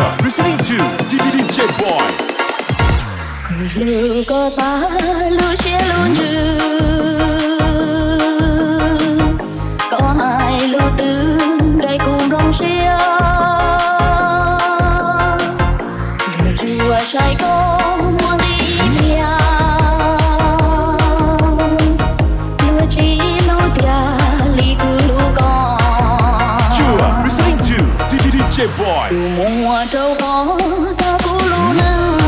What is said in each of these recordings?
are listening to DJ Boy. Lu có ta lu chia luôn chứ có hai lu tư đây cùng rong xia lu chua trái có muốn đi bia lu chỉ lu tia li cu lu con. You are listening to DJ Boy. Mùa trâu có ta cu lu nâng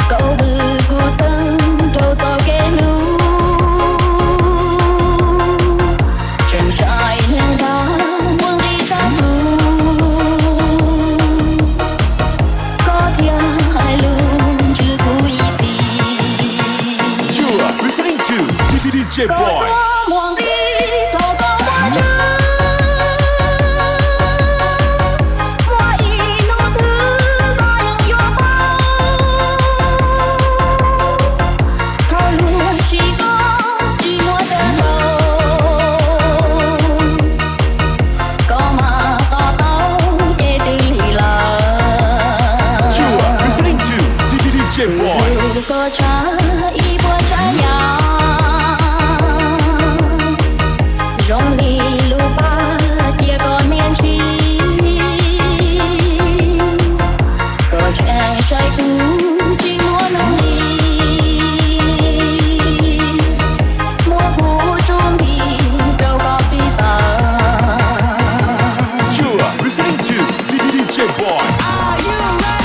cậu bự cu sân trâu so kê lu chân trái nâng đá muốn đi trang thu có thiên hai luôn chứ cu ý gì. You are listening to DJ Boy. Có muốn đi có mua chứ DJ Boy. có trả ý buồn trái nhà rong đi lu ba tia còn miền chi có trẻ say cũ chỉ muốn nông đi mua cũ trốn đi đâu có gì ta. You are listening to DJ Boy. Are you ready?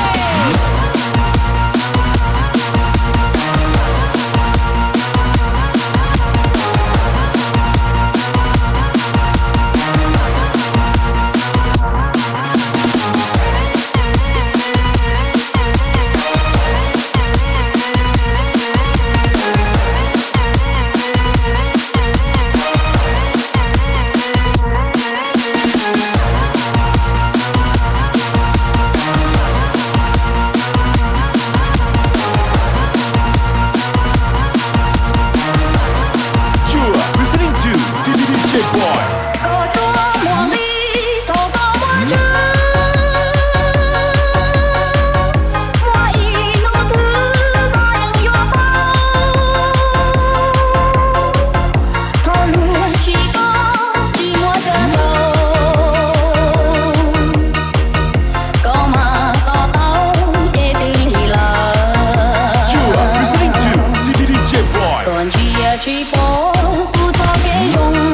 chỉ bỏ cu cho cái rung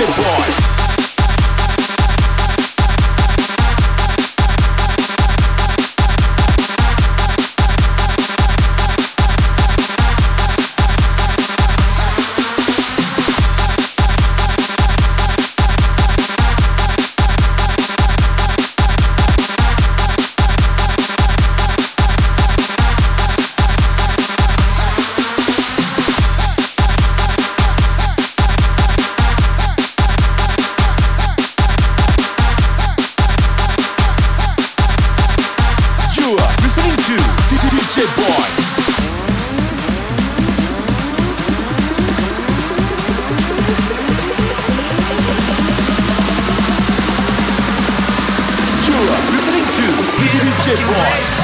Boy. Listening to DJ Boy. You are listening to DJ Boy.